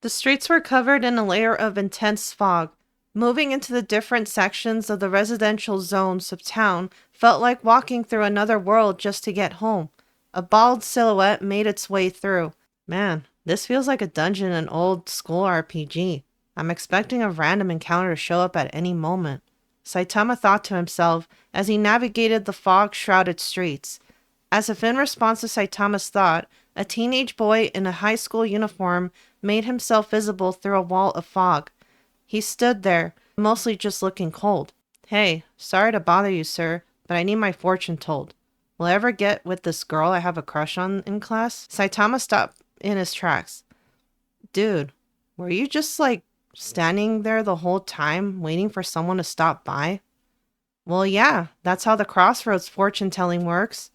The streets were covered in a layer of intense fog. Moving into the different sections of the residential zones of town felt like walking through another world just to get home. A bald silhouette made its way through. Man, this feels like a dungeon in an old school RPG. I'm expecting a random encounter to show up at any moment. Saitama thought to himself as he navigated the fog-shrouded streets. As if in response to Saitama's thought, a teenage boy in a high school uniform made himself visible through a wall of fog. He stood there, mostly just looking cold. "Hey, sorry to bother you, sir, but I need my fortune told. Will I ever get with this girl I have a crush on in class?" Saitama stopped in his tracks. "Dude, were you just standing there the whole time waiting for someone to stop by?" "Well, yeah, that's how the crossroads fortune telling works."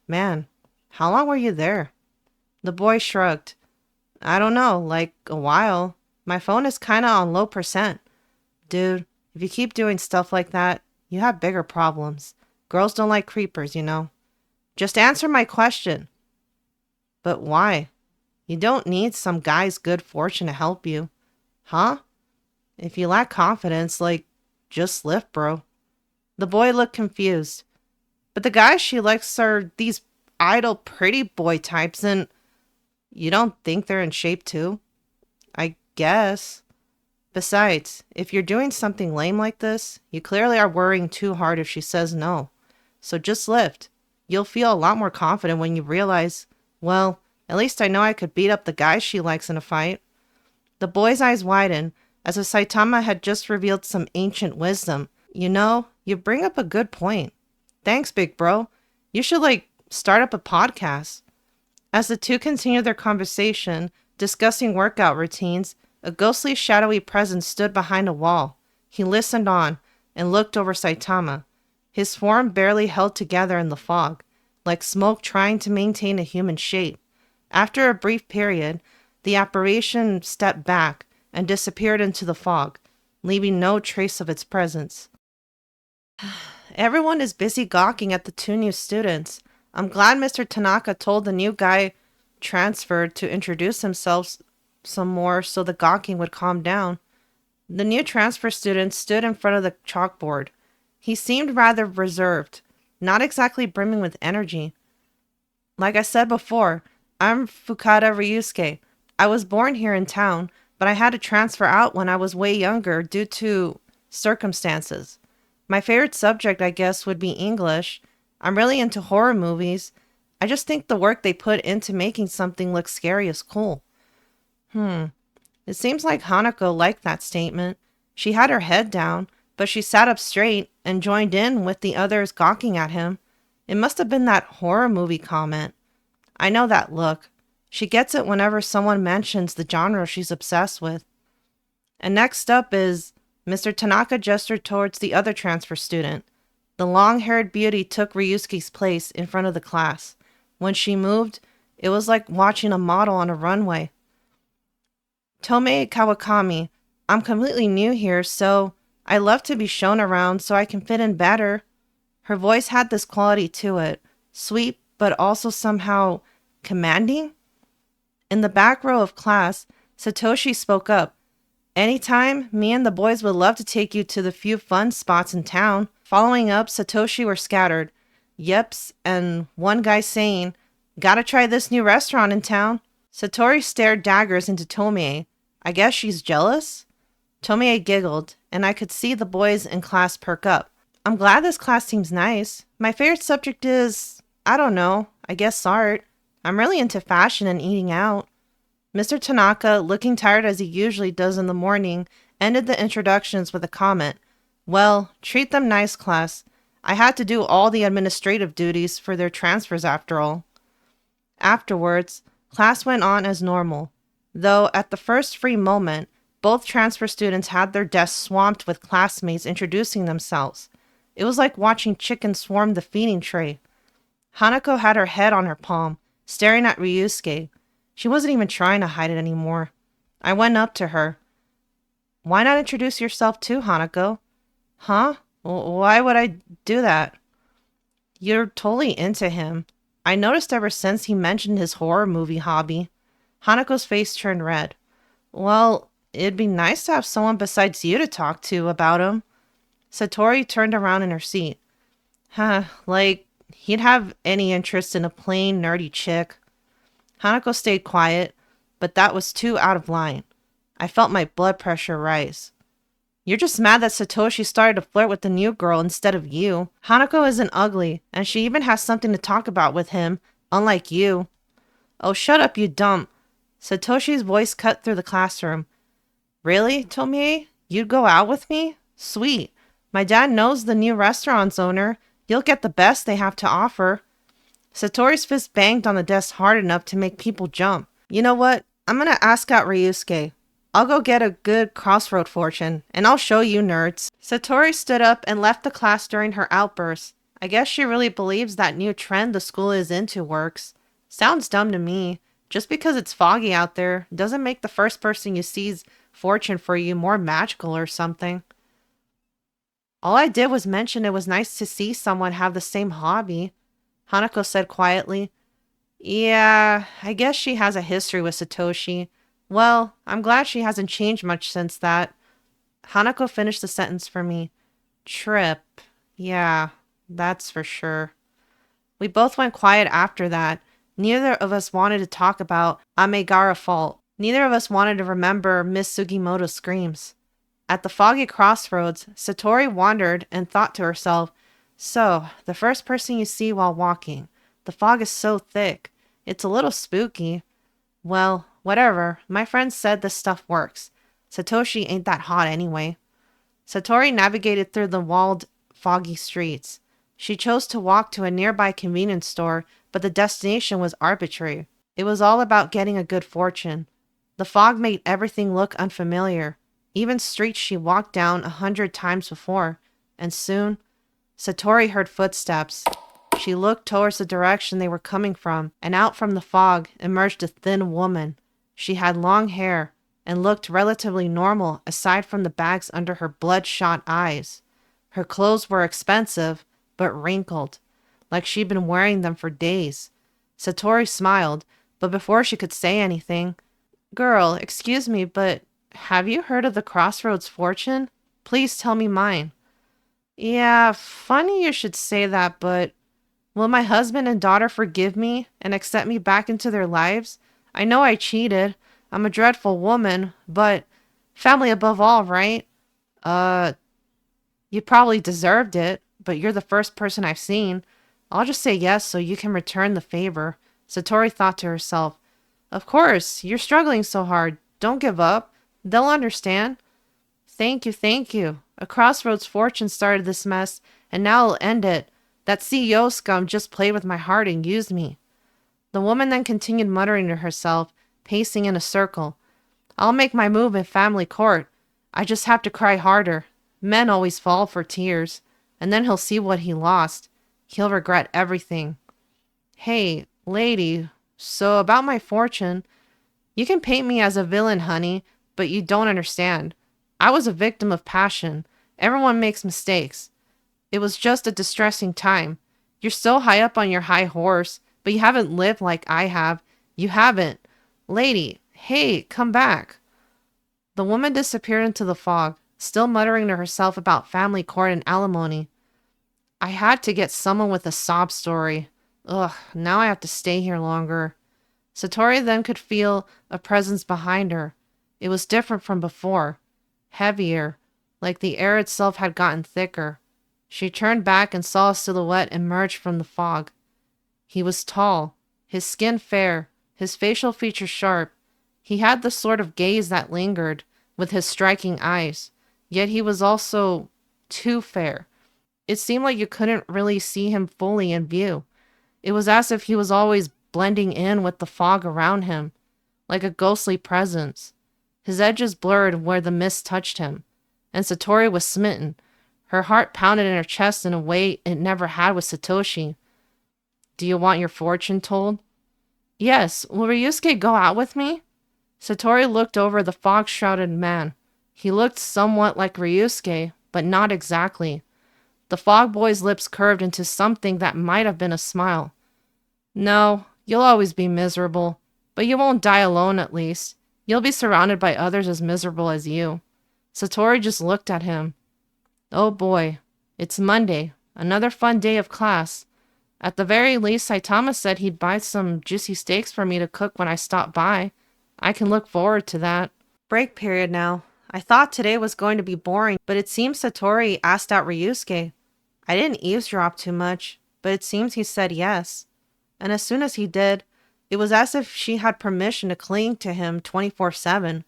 "Man, how long were you there?" The boy shrugged. "I don't know, like a while. My phone is kinda on low percent." "Dude, if you keep doing stuff like that, you have bigger problems. Girls don't like creepers, you know." "Just answer my question." "But why? You don't need some guy's good fortune to help you." "Huh? If you lack confidence, just lift, bro." The boy looked confused. "But the guys she likes are these idle pretty boy types, and you don't think they're in shape too?" "I guess. Besides, if you're doing something lame like this, you clearly are worrying too hard if she says no. So just lift. You'll feel a lot more confident when you realize, well, at least I know I could beat up the guys she likes in a fight." The boy's eyes widened, as if Saitama had just revealed some ancient wisdom. "You know, you bring up a good point. Thanks, big bro. You should, start up a podcast." As the two continued their conversation, discussing workout routines, a ghostly, shadowy presence stood behind a wall. He listened on and looked over Saitama. His form barely held together in the fog, like smoke trying to maintain a human shape. After a brief period, the apparition stepped back and disappeared into the fog, leaving no trace of its presence. "Everyone is busy gawking at the two new students. I'm glad Mr. Tanaka told the new guy transferred to introduce himself some more so the gawking would calm down." The new transfer student stood in front of the chalkboard. He seemed rather reserved, not exactly brimming with energy. "Like I said before, I'm Fukada Ryusuke. I was born here in town, but I had to transfer out when I was way younger due to circumstances. My favorite subject, I guess, would be English. I'm really into horror movies. I just think the work they put into making something look scary is cool." It seems like Hanako liked that statement. She had her head down, but she sat up straight and joined in with the others gawking at him. It must have been that horror movie comment. I know that look. She gets it whenever someone mentions the genre she's obsessed with. "And next up is..." Mr. Tanaka gestured towards the other transfer student. The long-haired beauty took Ryusuke's place in front of the class. When she moved, it was like watching a model on a runway. "Tomie Kawakami. I'm completely new here, so I love to be shown around so I can fit in better." Her voice had this quality to it, sweet but also somehow commanding. In the back row of class, Satoshi spoke up. "Anytime, me and the boys would love to take you to the few fun spots in town." Following up, Satoshi were scattered. Yeps, and one guy saying, "Gotta try this new restaurant in town." Satori stared daggers into Tomie. "I guess she's jealous?" Tomie giggled, and I could see the boys in class perk up. "I'm glad this class seems nice. My favorite subject is, I don't know, I guess art. I'm really into fashion and eating out." Mr. Tanaka, looking tired as he usually does in the morning, ended the introductions with a comment. "Well, treat them nice, class. I had to do all the administrative duties for their transfers after all." Afterwards, class went on as normal, though at the first free moment, both transfer students had their desks swamped with classmates introducing themselves. It was like watching chickens swarm the feeding tray. Hanako had her head on her palm, staring at Ryusuke. She wasn't even trying to hide it anymore. I went up to her. "Why not introduce yourself too, Hanako?" "Huh? Why would I do that?" "You're totally into him. I noticed ever since he mentioned his horror movie hobby." Hanako's face turned red. Well, it'd be nice to have someone besides you to talk to about him. Satori turned around in her seat. Huh, like he'd have any interest in a plain, nerdy chick. Hanako stayed quiet, but that was too out of line. I felt my blood pressure rise. You're just mad that Satoshi started to flirt with the new girl instead of you. Hanako isn't ugly, and she even has something to talk about with him, unlike you. Oh, shut up, you dumb. Satoshi's voice cut through the classroom. Really, Tomie? You'd go out with me? Sweet. My dad knows the new restaurant's owner. You'll get the best they have to offer. Satori's fist banged on the desk hard enough to make people jump. You know what? I'm gonna ask out Ryusuke. I'll go get a good crossroad fortune, and I'll show you nerds. Satori stood up and left the class during her outburst. I guess she really believes that new trend the school is into works. Sounds dumb to me. Just because it's foggy out there doesn't make the first person you see's fortune for you more magical or something. All I did was mention it was nice to see someone have the same hobby, Hanako said quietly. Yeah, I guess she has a history with Satoshi. Well, I'm glad she hasn't changed much since that. Hanako finished the sentence for me. Trip. Yeah, that's for sure. We both went quiet after that. Neither of us wanted to talk about Amegara Fault. Neither of us wanted to remember Miss Sugimoto's screams. At the foggy crossroads, Satori wandered and thought to herself, so, the first person you see while walking. The fog is so thick. It's a little spooky. Well, whatever. My friend said this stuff works. Satoshi ain't that hot anyway. Satori navigated through the walled, foggy streets. She chose to walk to a nearby convenience store, but the destination was arbitrary. It was all about getting a good fortune. The fog made everything look unfamiliar, even streets she walked down 100 times before, and soon, Satori heard footsteps. She looked towards the direction they were coming from, and out from the fog emerged a thin woman. She had long hair and looked relatively normal aside from the bags under her bloodshot eyes. Her clothes were expensive, but wrinkled, like she'd been wearing them for days. Satori smiled, but before she could say anything, Girl, excuse me, but have you heard of the Crossroads fortune? Please tell me mine. Yeah, funny you should say that, but will my husband and daughter forgive me and accept me back into their lives? I know I cheated. I'm a dreadful woman, but family above all, right? Uh, you probably deserved it, but you're the first person I've seen. I'll just say yes so you can return the favor. Satori thought to herself. Of course, you're struggling so hard. Don't give up. They'll understand. Thank you, thank you. A Crossroads fortune started this mess, and now it'll end it. That CEO scum just played with my heart and used me. The woman then continued muttering to herself, pacing in a circle. I'll make my move in family court. I just have to cry harder. Men always fall for tears, and then he'll see what he lost. He'll regret everything. Hey, lady, so about my fortune. You can paint me as a villain, honey, but you don't understand. I was a victim of passion. Everyone makes mistakes. It was just a distressing time. You're so high up on your high horse, but you haven't lived like I have. You haven't. Lady, hey, come back. The woman disappeared into the fog, still muttering to herself about family court and alimony. I had to get someone with a sob story. Ugh, now I have to stay here longer. Satori then could feel a presence behind her. It was different from before. Heavier, like the air itself had gotten thicker. She turned back and saw a silhouette emerge from the fog. He was tall, his skin fair, his facial features sharp. He had the sort of gaze that lingered, with his striking eyes. Yet he was also too fair. It seemed like you couldn't really see him fully in view. It was as if he was always blending in with the fog around him, like a ghostly presence. His edges blurred where the mist touched him, and Satori was smitten. Her heart pounded in her chest in a way it never had with Satoshi. Do you want your fortune told? Yes, will Ryusuke go out with me? Satori looked over the fog-shrouded man. He looked somewhat like Ryusuke, but not exactly. The fog boy's lips curved into something that might have been a smile. No, you'll always be miserable, but you won't die alone at least. You'll be surrounded by others as miserable as you. Satori just looked at him. Oh boy, it's Monday, another fun day of class. At the very least, Saitama said he'd buy some juicy steaks for me to cook when I stop by. I can look forward to that. Break period now. I thought today was going to be boring, but it seems Satori asked out Ryusuke. I didn't eavesdrop too much, but it seems he said yes. And as soon as he did, it was as if she had permission to cling to him 24/7.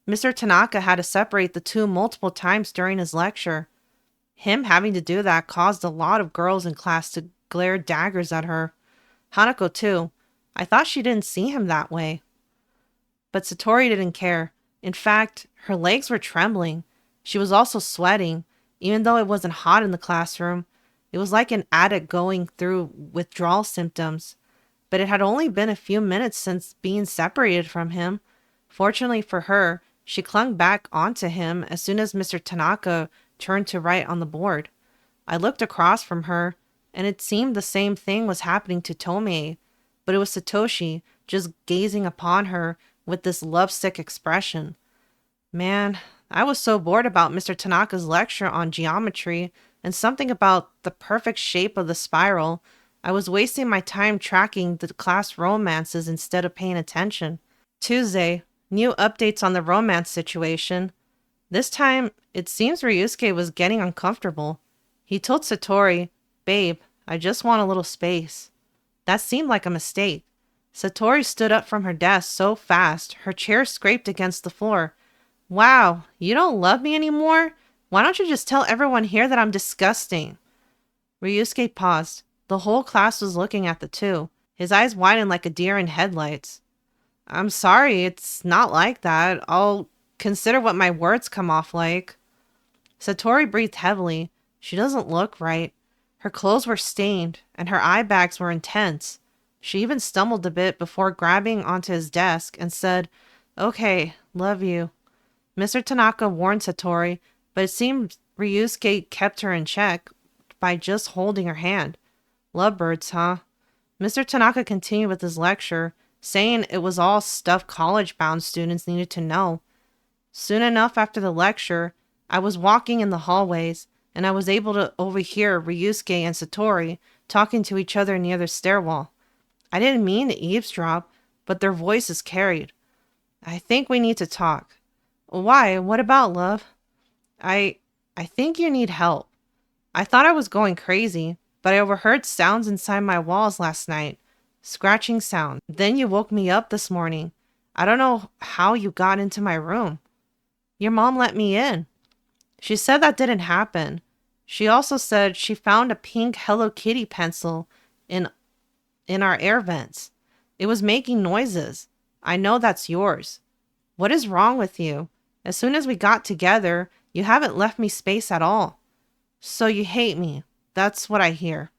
Mr. Tanaka had to separate the two multiple times during his lecture. Him having to do that caused a lot of girls in class to glare daggers at her. Hanako too. I thought she didn't see him that way. But Satori didn't care. In fact, her legs were trembling. She was also sweating, even though it wasn't hot in the classroom. It was like an addict going through withdrawal symptoms. But it had only been a few minutes since being separated from him. Fortunately for her, she clung back onto him as soon as Mr. Tanaka turned to write on the board. I looked across from her, and it seemed the same thing was happening to Tomie, but it was Satoshi just gazing upon her with this lovesick expression. Man, I was so bored about Mr. Tanaka's lecture on geometry and something about the perfect shape of the spiral. I was wasting my time tracking the class romances instead of paying attention. Tuesday, new updates on the romance situation. This time, it seems Ryusuke was getting uncomfortable. He told Satori, "Babe, I just want a little space." That seemed like a mistake. Satori stood up from her desk so fast, her chair scraped against the floor. "Wow, you don't love me anymore? Why don't you just tell everyone here that I'm disgusting?" Ryusuke paused. The whole class was looking at the two. His eyes widened like a deer in headlights. "I'm sorry, it's not like that. I'll consider what my words come off like." Satori breathed heavily. She doesn't look right. Her clothes were stained, and her eye bags were intense. She even stumbled a bit before grabbing onto his desk and said, "Okay, love you." Mr. Tanaka warned Satori, but it seemed Ryusuke kept her in check by just holding her hand. Lovebirds, huh? Mr. Tanaka continued with his lecture, saying it was all stuff college-bound students needed to know. Soon enough after the lecture, I was walking in the hallways, and I was able to overhear Ryusuke and Satori talking to each other near the stairwell. I didn't mean to eavesdrop, but their voices carried. "I think we need to talk." "Why? What about, love?" I think you need help. I thought I was going crazy, but I overheard sounds inside my walls last night. Scratching sounds. Then you woke me up this morning. I don't know how you got into my room." "Your mom let me in." "She said that didn't happen. She also said she found a pink Hello Kitty pencil in our air vents. It was making noises. I know that's yours. What is wrong with you? As soon as we got together, you haven't left me space at all. So you hate me. That's what I hear."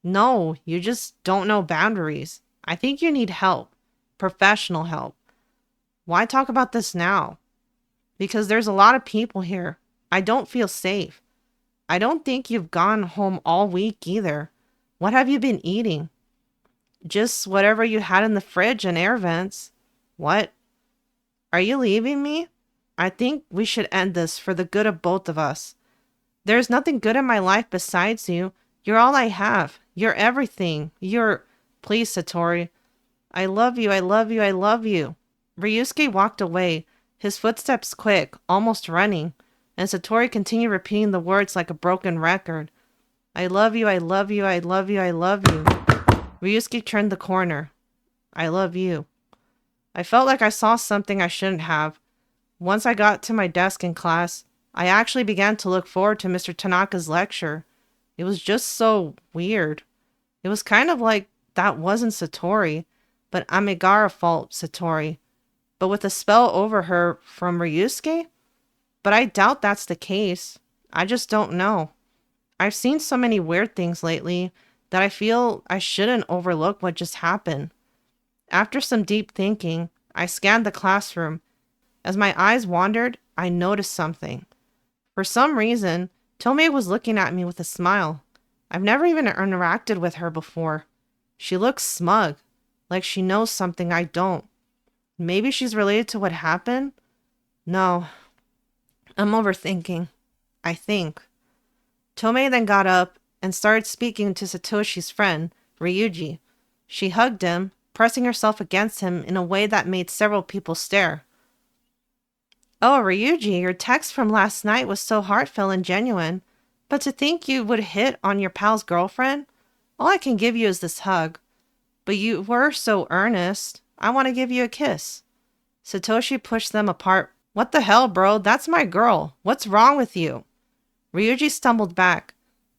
"No, you just don't know boundaries. I think you need help. Professional help." "Why talk about this now?" "Because there's a lot of people here. I don't feel safe. I don't think you've gone home all week either. What have you been eating?" "Just whatever you had in the fridge and air vents." "What? Are you leaving me? I think we should end this for the good of both of us. There's nothing good in my life besides you. You're all I have. You're everything. Please, Satori. I love you, I love you, I love you." Ryusuke walked away, his footsteps quick, almost running, and Satori continued repeating the words like a broken record. "I love you, I love you, I love you, I love you." Ryusuke turned the corner. "I love you." I felt like I saw something I shouldn't have. Once I got to my desk in class, I actually began to look forward to Mr. Tanaka's lecture. It was just so weird. It was kind of like that wasn't Satori, but Amigara fault Satori. But with a spell over her from Ryusuke? But I doubt that's the case. I just don't know. I've seen so many weird things lately that I feel I shouldn't overlook what just happened. After some deep thinking, I scanned the classroom. As my eyes wandered, I noticed something. For some reason, Tomie was looking at me with a smile. I've never even interacted with her before. She looks smug, like she knows something I don't. Maybe she's related to what happened? No, I'm overthinking. I think. Tomei then got up and started speaking to Satoshi's friend, Ryuji. She hugged him, pressing herself against him in a way that made several people stare. Oh, Ryuji, your text from last night was so heartfelt and genuine. But to think you would hit on your pal's girlfriend? All I can give you is this hug. But you were so earnest. I want to give you a kiss. Satoshi pushed them apart. What the hell, bro? That's my girl. What's wrong with you? Ryuji stumbled back.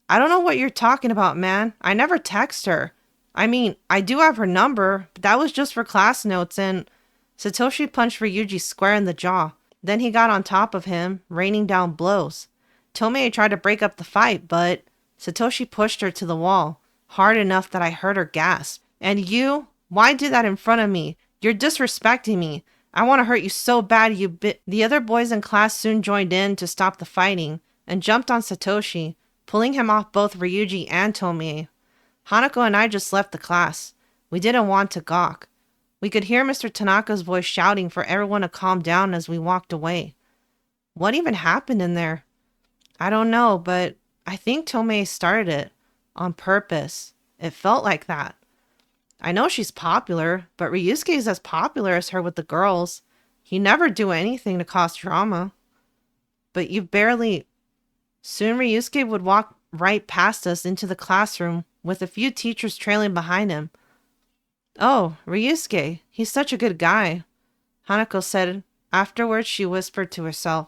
I don't know what you're talking about, man. I never text her. I mean, I do have her number, but that was just for class notes and... Satoshi punched Ryuji square in the jaw. Then he got on top of him, raining down blows. Tomei tried to break up the fight, but Satoshi pushed her to the wall, hard enough that I heard her gasp. And you? Why do that in front of me? You're disrespecting me. I want to hurt you so bad you bit... The other boys in class soon joined in to stop the fighting and jumped on Satoshi, pulling him off both Ryuji and Tomie. Hanako and I just left the class. We didn't want to gawk. We could hear Mr. Tanaka's voice shouting for everyone to calm down as we walked away. What even happened in there? I don't know, but I think Tomei started it. On purpose. It felt like that. I know she's popular, but Ryusuke's as popular as her with the girls. He never do anything to cause drama. But you barely... Soon Ryusuke would walk right past us into the classroom with a few teachers trailing behind him. Oh, Ryusuke, he's such a good guy, Hanako said. Afterwards, she whispered to herself,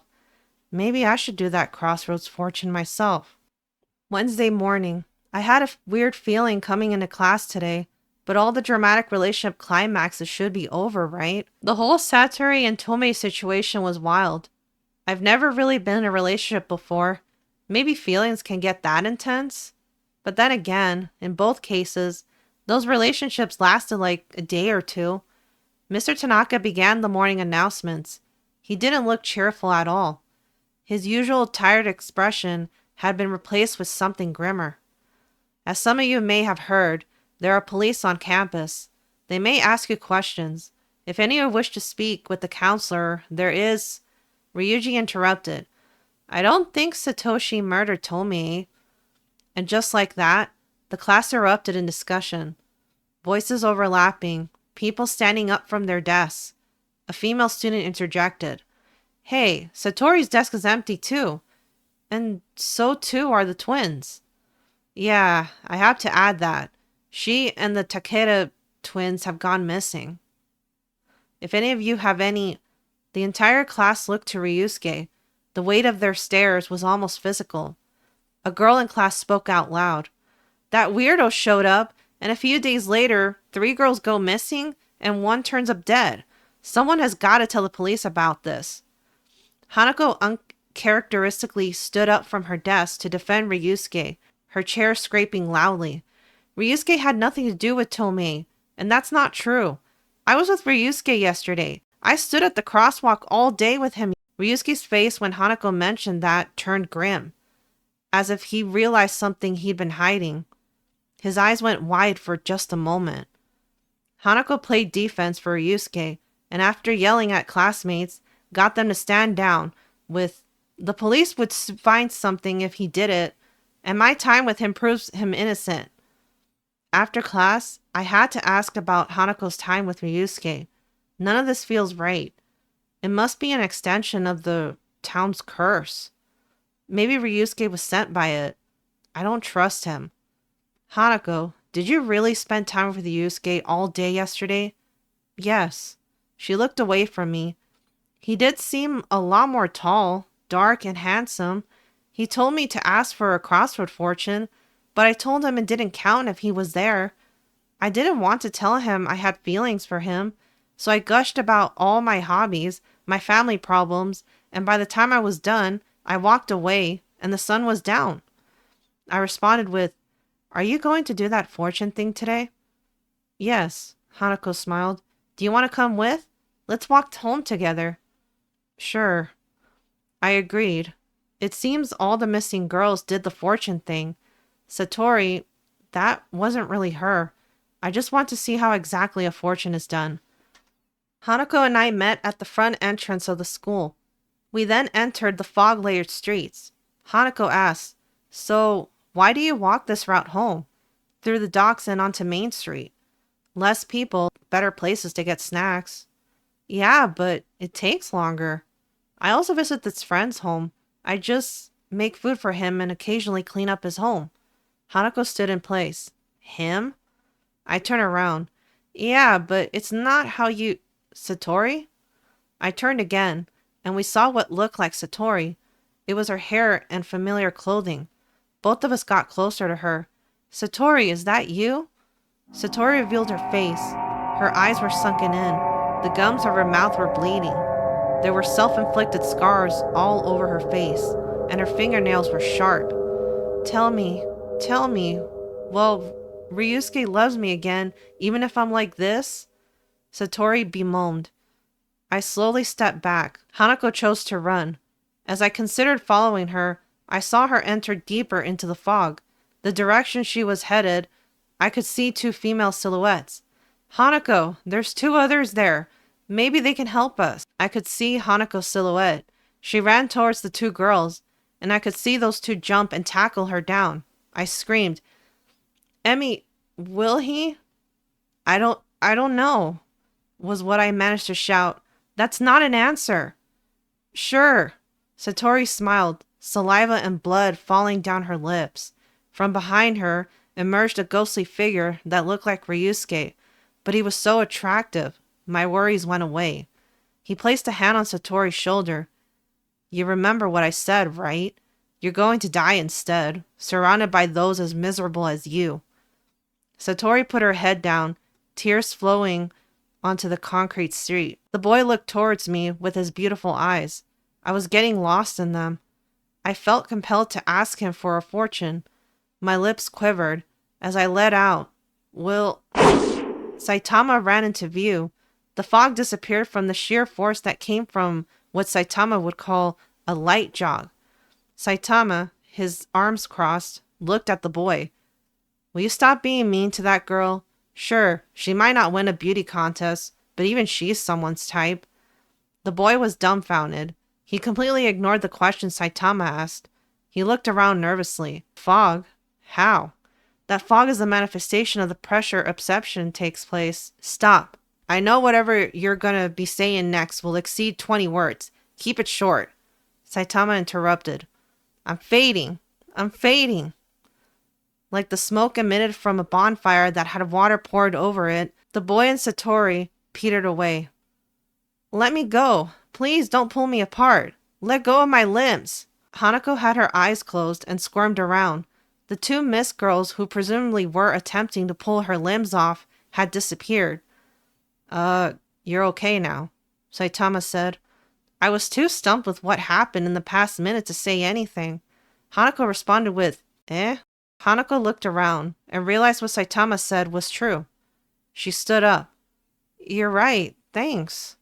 maybe I should do that crossroads fortune myself. Wednesday morning. I had a weird feeling coming into class today, but all the dramatic relationship climaxes should be over, right? The whole Satori and Tomei situation was wild. I've never really been in a relationship before. Maybe feelings can get that intense? But then again, in both cases, those relationships lasted like a day or two. Mr. Tanaka began the morning announcements. He didn't look cheerful at all. His usual tired expression had been replaced with something grimmer. As some of you may have heard, there are police on campus. They may ask you questions. If any of you wish to speak with the counselor, there is... Ryuji interrupted. I don't think Satoshi murdered Tomie. And just like that, the class erupted in discussion. Voices overlapping, people standing up from their desks. A female student interjected. Hey, Satori's desk is empty too. And so too are the twins. Yeah, I have to add that. She and the Takeda twins have gone missing. If any of you have any... The entire class looked to Ryusuke. The weight of their stares was almost physical. A girl in class spoke out loud. That weirdo showed up, and a few days later, 3 girls go missing, and 1 turns up dead. Someone has got to tell the police about this. Hanako uncharacteristically stood up from her desk to defend Ryusuke, her chair scraping loudly. Ryusuke had nothing to do with Tomei, and that's not true. I was with Ryusuke yesterday. I stood at the crosswalk all day with him. Ryusuke's face when Hanako mentioned that turned grim, as if he realized something he'd been hiding. His eyes went wide for just a moment. Hanako played defense for Ryusuke, and after yelling at classmates, got them to stand down with, the police would find something if he did it, and my time with him proves him innocent. After class, I had to ask about Hanako's time with Ryusuke. None of this feels right. It must be an extension of the town's curse. Maybe Ryusuke was sent by it. I don't trust him. Hanako, did you really spend time with Ryusuke all day yesterday? Yes. She looked away from me. He did seem a lot more tall, dark, and handsome. He told me to ask for a crossroad fortune, but I told him it didn't count if he was there. I didn't want to tell him I had feelings for him, so I gushed about all my hobbies, my family problems, and by the time I was done, I walked away, and the sun was down. I responded with, Are you going to do that fortune thing today? Yes, Hanako smiled. Do you want to come with? Let's walk home together. Sure. I agreed. It seems all the missing girls did the fortune thing. Satori, that wasn't really her. I just want to see how exactly a fortune is done. Hanako and I met at the front entrance of the school. We then entered the fog-layered streets. Hanako asked, "So, why do you walk this route home? Through the docks and onto Main Street. Less people, better places to get snacks." "Yeah, but it takes longer. I also visit this friend's home. I just make food for him and occasionally clean up his home." Hanako stood in place. "Him?" I turn around. "Yeah, but it's not how you... Satori?" I turned again, and we saw what looked like Satori. It was her hair and familiar clothing. Both of us got closer to her. "Satori, is that you?" Satori revealed her face. Her eyes were sunken in. The gums of her mouth were bleeding. There were self-inflicted scars all over her face, and her fingernails were sharp. Tell me. Well, Ryusuke loves me again, even if I'm like this?" Satori bemoaned. I slowly stepped back. Hanako chose to run. As I considered following her, I saw her enter deeper into the fog. The direction she was headed, I could see 2 female silhouettes. "Hanako, there's 2 others there. Maybe they can help us." I could see Hanako's silhouette. She ran towards the 2 girls, and I could see those 2 jump and tackle her down. I screamed, "Emmy, will he?" I don't know," was what I managed to shout. "That's not an answer." "Sure." Satori smiled, saliva and blood falling down her lips. From behind her emerged a ghostly figure that looked like Ryusuke, but he was so attractive, my worries went away. He placed a hand on Satori's shoulder. "You remember what I said, right? You're going to die instead, surrounded by those as miserable as you." Satori put her head down, tears flowing onto the concrete street. The boy looked towards me with his beautiful eyes. I was getting lost in them. I felt compelled to ask him for a fortune. My lips quivered as I let out, "Will..." Saitama ran into view. The fog disappeared from the sheer force that came from what Saitama would call a light jog. Saitama, his arms crossed, looked at the boy. "Will you stop being mean to that girl? Sure, she might not win a beauty contest, but even she's someone's type." The boy was dumbfounded. He completely ignored the question Saitama asked. He looked around nervously. "Fog? How?" "That fog is the manifestation of the pressure absorption takes place." "Stop. I know whatever you're gonna be saying next will exceed 20 words. Keep it short." Saitama interrupted. I'm fading. Like the smoke emitted from a bonfire that had water poured over it, the boy and Satori petered away. "Let me go. Please don't pull me apart. Let go of my limbs." Hanako had her eyes closed and squirmed around. The 2 mist girls who presumably were attempting to pull her limbs off had disappeared. You're okay now," Saitama said. I was too stumped with what happened in the past minute to say anything. Hanako responded with, "Eh?" Hanako looked around and realized what Saitama said was true. She stood up. "You're right, thanks."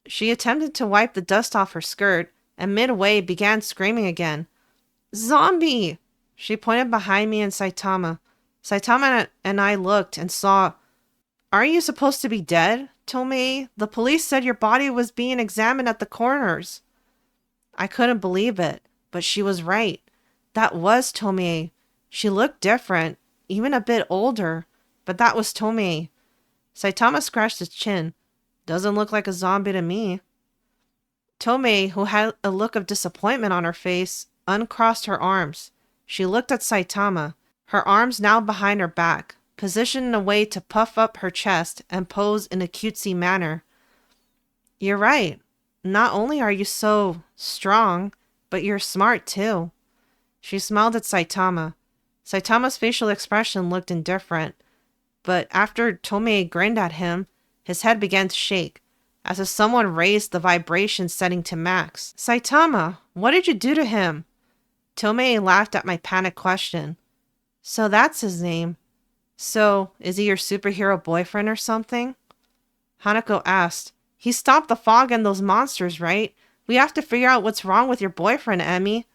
She attempted to wipe the dust off her skirt and midway began screaming again. "Zombie!" She pointed behind me and Saitama. Saitama and I looked and saw... "Aren't you supposed to be dead, Tomie? The police said your body was being examined at the coroner's." I couldn't believe it, but she was right. That was Tomie. She looked different, even a bit older, but that was Tomie. Saitama scratched his chin. "Doesn't look like a zombie to me." Tomie, who had a look of disappointment on her face, uncrossed her arms. She looked at Saitama, her arms now behind her back, positioned in a way to puff up her chest and pose in a cutesy manner. "You're right. Not only are you so strong, but you're smart too." She smiled at Saitama. Saitama's facial expression looked indifferent, but after Tomie grinned at him, his head began to shake, as if someone raised the vibration setting to max. "Saitama, what did you do to him?" Tomie laughed at my panicked question. "So that's his name. So, is he your superhero boyfriend or something?" Hanako asked. "He stopped the fog and those monsters, right? We have to figure out what's wrong with your boyfriend, Emmy."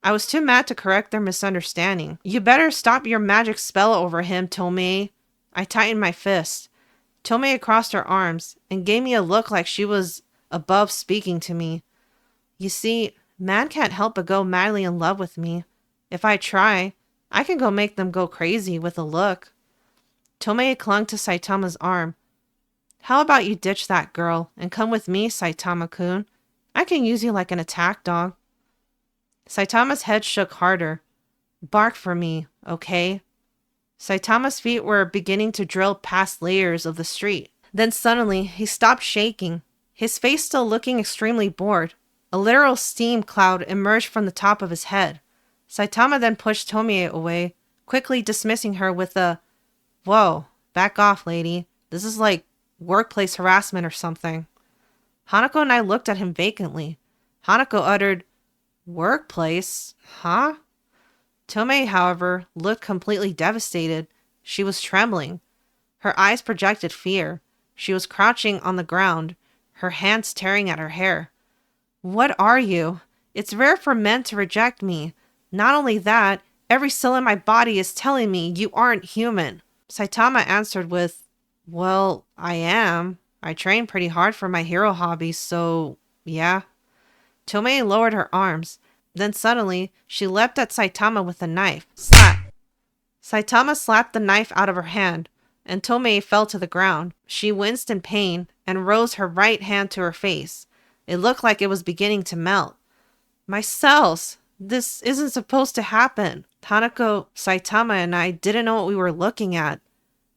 I was too mad to correct their misunderstanding. "You better stop your magic spell over him, Tomie." I tightened my fist. Tomie crossed her arms and gave me a look like she was above speaking to me. You see, man can't help but go madly in love with me. If I try, I can go make them go crazy with a look. Tomie clung to Saitama's arm. How about you ditch that girl and come with me, Saitama-kun? I can use you like an attack dog. Saitama's head shook harder. Bark for me, okay? Saitama's feet were beginning to drill past layers of the street. Then suddenly, he stopped shaking, his face still looking extremely bored. A literal steam cloud emerged from the top of his head. Saitama then pushed Tomie away, quickly dismissing her with a, "Whoa, back off, lady. This is like workplace harassment or something." Hanako and I looked at him vacantly. Hanako uttered, "Workplace? Huh?" Tomie, however, looked completely devastated. She was trembling. Her eyes projected fear. She was crouching on the ground, her hands tearing at her hair. "What are you? It's rare for men to reject me. Not only that, every cell in my body is telling me you aren't human." Saitama answered with, "Well, I am. I train pretty hard for my hero hobbies, so yeah." Tomie lowered her arms. Then suddenly, she leapt at Saitama with a knife. Slap! Saitama slapped the knife out of her hand, and Tomie fell to the ground. She winced in pain and rose her right hand to her face. It looked like it was beginning to melt. "My cells! This isn't supposed to happen." Hanako, Saitama, and I didn't know what we were looking at.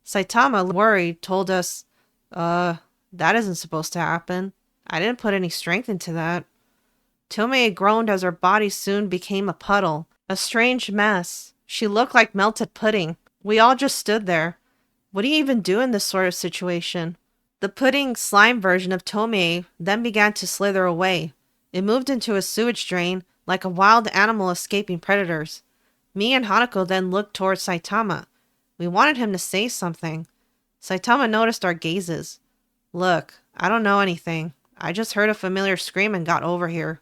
Saitama, worried, told us, that isn't supposed to happen. I didn't put any strength into that." Tomie groaned as her body soon became a puddle, a strange mess. She looked like melted pudding. We all just stood there. What do you even do in this sort of situation? The pudding slime version of Tomie then began to slither away. It moved into a sewage drain like a wild animal escaping predators. Me and Hanako then looked towards Saitama. We wanted him to say something. Saitama noticed our gazes. "Look, I don't know anything. I just heard a familiar scream and got over here."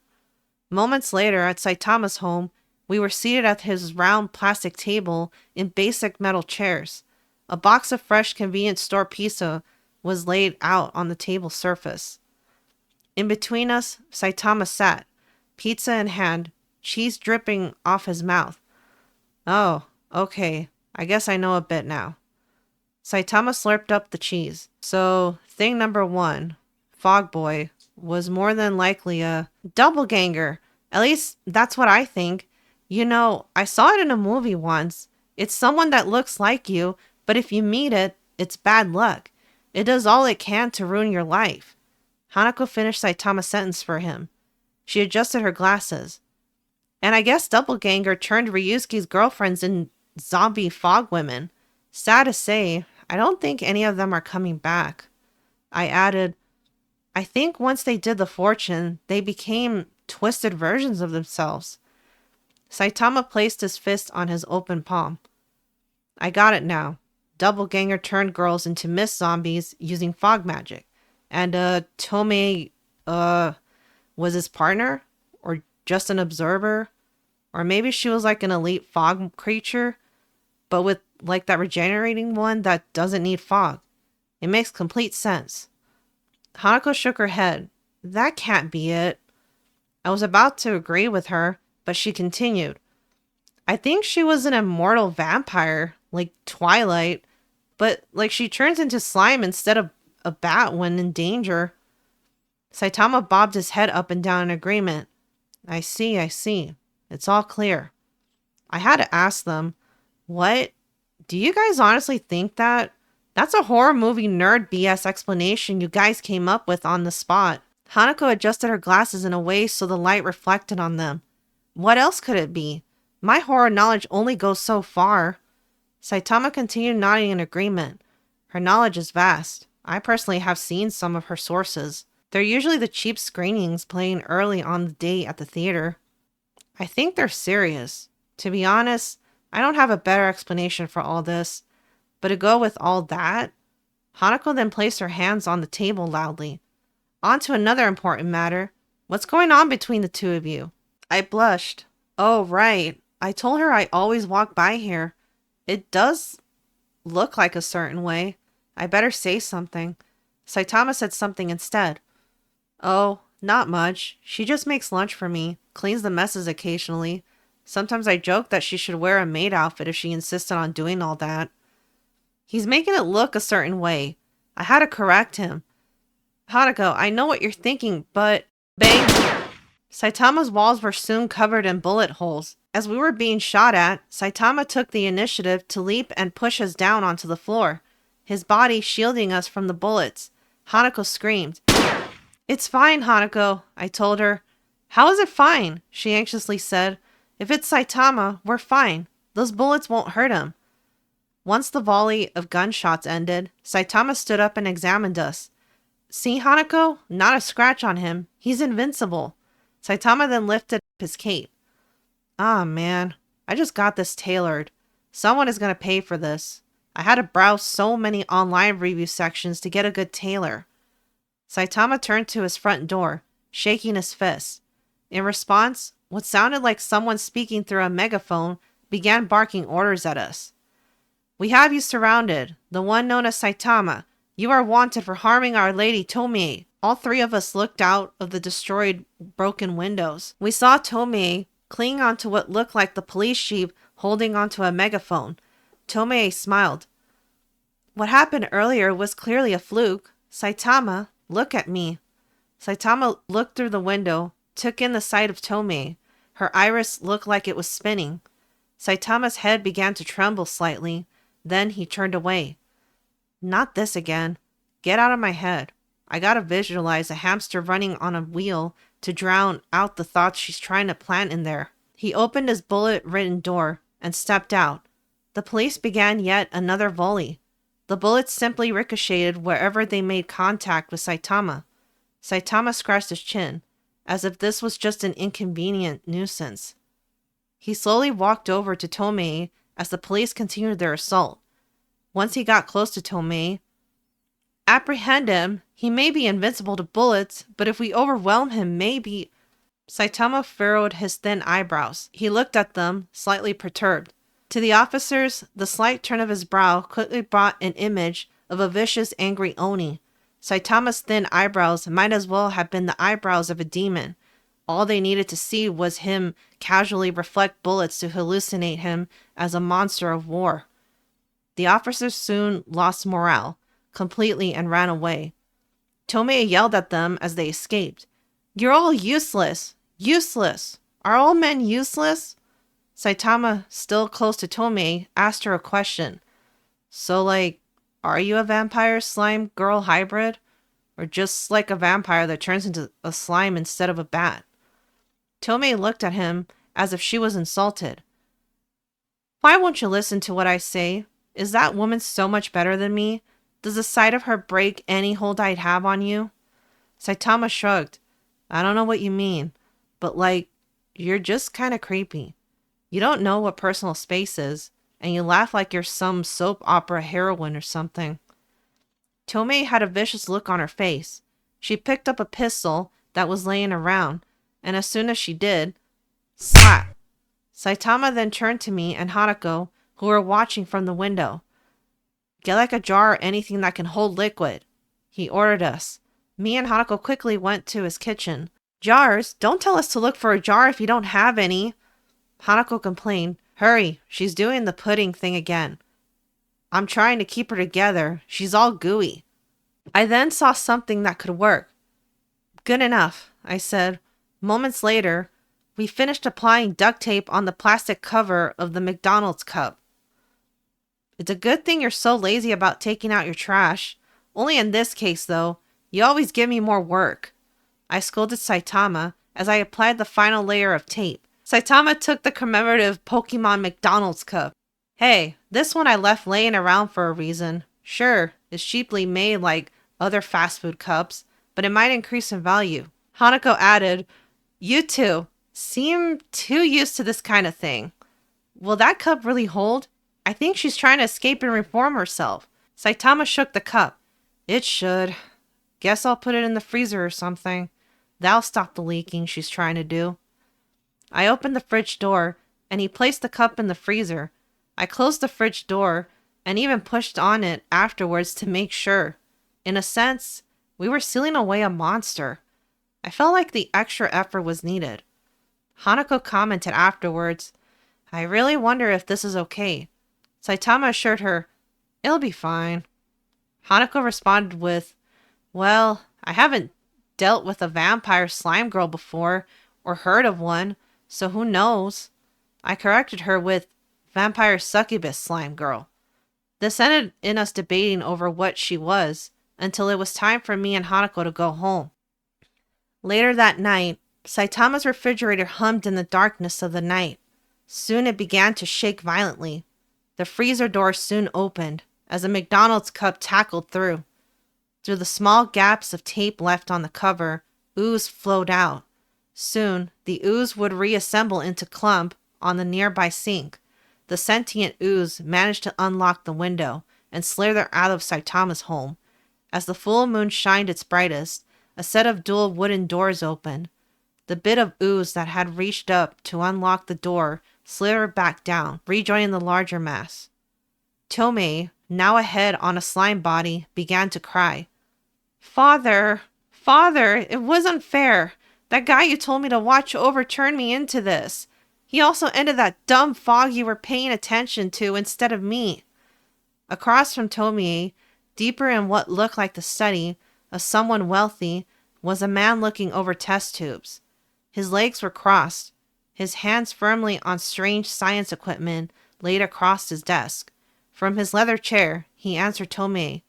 Moments later, at Saitama's home, we were seated at his round plastic table in basic metal chairs. A box of fresh convenience store pizza was laid out on the table surface. In between us, Saitama sat, pizza in hand, cheese dripping off his mouth. "Oh, okay. I guess I know a bit now." Saitama slurped up the cheese. "So, thing number one, Fog Boy, was more than likely a doppelganger. At least, that's what I think. You know, I saw it in a movie once. It's someone that looks like you, but if you meet it, it's bad luck. It does all it can to ruin your life." Hanako finished Saitama's sentence for him. She adjusted her glasses. "And I guess doppelganger turned Ryusuke's girlfriends in zombie fog women. Sad to say, I don't think any of them are coming back." I added, "I think once they did the fortune, they became twisted versions of themselves." Saitama placed his fist on his open palm. "I got it now. Doppelganger turned girls into mist zombies using fog magic. And, Tomie, was his partner? Or just an observer? Or maybe she was like an elite fog creature, but with like that regenerating one that doesn't need fog. It makes complete sense." Hanako shook her head. "That can't be it." I was about to agree with her, but she continued. "I think she was an immortal vampire, like Twilight, but like she turns into slime instead of a bat when in danger." Saitama bobbed his head up and down in agreement. I see. It's all clear." I had to ask them, "What? Do you guys honestly think that? That's a horror movie nerd BS explanation you guys came up with on the spot." Hanako adjusted her glasses in a way so the light reflected on them. "What else could it be? My horror knowledge only goes so far." Saitama continued nodding in agreement. "Her knowledge is vast. I personally have seen some of her sources. They're usually the cheap screenings playing early on the day at the theater. I think they're serious. To be honest, I don't have a better explanation for all this. But to go with all that..." Hanako then placed her hands on the table loudly. "On to another important matter. What's going on between the two of you?" I blushed. "Oh, right. I told her I always walk by here. It does look like a certain way. I better say something. Saitama said something instead. Oh, not much. She just makes lunch for me, cleans the messes occasionally. Sometimes I joke that she should wear a maid outfit if she insisted on doing all that. He's making it look a certain way. I had to correct him. Hanako, I know what you're thinking, but... Bang! Saitama's walls were soon covered in bullet holes. As we were being shot at, Saitama took the initiative to leap and push us down onto the floor, his body shielding us from the bullets. Hanako screamed. It's fine, Hanako, I told her. How is it fine? She anxiously said. If it's Saitama, we're fine. Those bullets won't hurt him. Once the volley of gunshots ended, Saitama stood up and examined us. See, Hanako? Not a scratch on him. He's invincible. Saitama then lifted up his cape. Ah, man. I just got this tailored. Someone is going to pay for this. I had to browse so many online review sections to get a good tailor. Saitama turned to his front door, shaking his fist. In response, what sounded like someone speaking through a megaphone began barking orders at us. We have you surrounded. The one known as Saitama. You are wanted for harming Our Lady Tomie. All three of us looked out of the destroyed, broken windows. We saw Tomie cling onto what looked like the police jeep holding onto a megaphone. Tomie smiled. What happened earlier was clearly a fluke. Saitama, look at me. Saitama looked through the window, took in the sight of Tomie. Her iris looked like it was spinning. Saitama's head began to tremble slightly. Then he turned away. Not this again. Get out of my head. I gotta visualize a hamster running on a wheel to drown out the thoughts she's trying to plant in there. He opened his bullet-ridden door and stepped out. The police began yet another volley. The bullets simply ricocheted wherever they made contact with Saitama. Saitama scratched his chin, as if this was just an inconvenient nuisance. He slowly walked over to Tomie as the police continued their assault. Once he got close to Tomie, apprehend him. He may be invincible to bullets, but if we overwhelm him, maybe... Saitama furrowed his thin eyebrows. He looked at them, slightly perturbed. To the officers, the slight turn of his brow quickly brought an image of a vicious, angry Oni. Saitama's thin eyebrows might as well have been the eyebrows of a demon. All they needed to see was him casually reflect bullets to hallucinate him as a monster of war. The officers soon lost morale completely and ran away. Tomie yelled at them as they escaped. You're all useless! Useless! Are all men useless? Saitama, still close to Tomie, asked her a question. So, are you a vampire slime girl hybrid? Or just like a vampire that turns into a slime instead of a bat? Tomie looked at him as if she was insulted. Why won't you listen to what I say? Is that woman so much better than me? Does the sight of her break any hold I'd have on you? Saitama shrugged. I don't know what you mean, but you're just kind of creepy. You don't know what personal space is, and you laugh like you're some soap opera heroine or something. Tomie had a vicious look on her face. She picked up a pistol that was laying around, and as soon as she did, slap! Saitama then turned to me and Hanako, who were watching from the window. Get a jar or anything that can hold liquid, he ordered us. Me and Hanako quickly went to his kitchen. Jars? Don't tell us to look for a jar if you don't have any. Hanako complained. Hurry, she's doing the pudding thing again. I'm trying to keep her together. She's all gooey. I then saw something that could work. Good enough, I said. Moments later, we finished applying duct tape on the plastic cover of the McDonald's cup. It's a good thing you're so lazy about taking out your trash. Only in this case, though, you always give me more work. I scolded Saitama as I applied the final layer of tape. Saitama took the commemorative Pokemon McDonald's cup. Hey, this one I left laying around for a reason. Sure, it's cheaply made like other fast food cups, but it might increase in value. Hanako added, You two seem too used to this kind of thing. Will that cup really hold? I think she's trying to escape and reform herself. Saitama shook the cup. It should. Guess I'll put it in the freezer or something. That'll stop the leaking she's trying to do. I opened the fridge door, and he placed the cup in the freezer. I closed the fridge door, and even pushed on it afterwards to make sure. In a sense, we were sealing away a monster. I felt like the extra effort was needed. Hanako commented afterwards, I really wonder if this is okay. Saitama assured her, it'll be fine. Hanako responded with, well, I haven't dealt with a vampire slime girl before, or heard of one, so who knows? I corrected her with, vampire succubus slime girl. This ended in us debating over what she was, until it was time for me and Hanako to go home. Later that night, Saitama's refrigerator hummed in the darkness of the night. Soon it began to shake violently. The freezer door soon opened, as a McDonald's cup tackled through. Through the small gaps of tape left on the cover, ooze flowed out. Soon, the ooze would reassemble into clump on the nearby sink. The sentient ooze managed to unlock the window and slither out of Saitama's home. As the full moon shined its brightest, a set of dual wooden doors opened. The bit of ooze that had reached up to unlock the door slithered back down, rejoining the larger mass. Tomie, now a head on a slime body, began to cry. Father, it was unfair. That guy you told me to watch over turned me into this. He also ended that dumb fog you were paying attention to instead of me. Across from Tomie, deeper in what looked like the study of someone wealthy, was a man looking over test tubes. His legs were crossed, his hands firmly on strange science equipment laid across his desk. From his leather chair, he answered Tomie.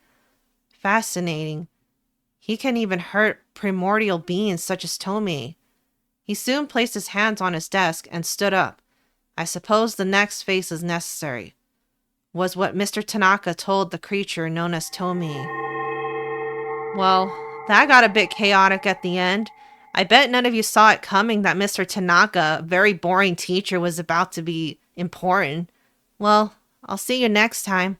Fascinating. He can even hurt primordial beings such as Tomie. He soon placed his hands on his desk and stood up. I suppose the next phase is necessary, was what Mr. Tanaka told the creature known as Tomie. Well, that got a bit chaotic at the end. I bet none of you saw it coming that Mr. Tanaka, a very boring teacher, was about to be important. Well, I'll see you next time.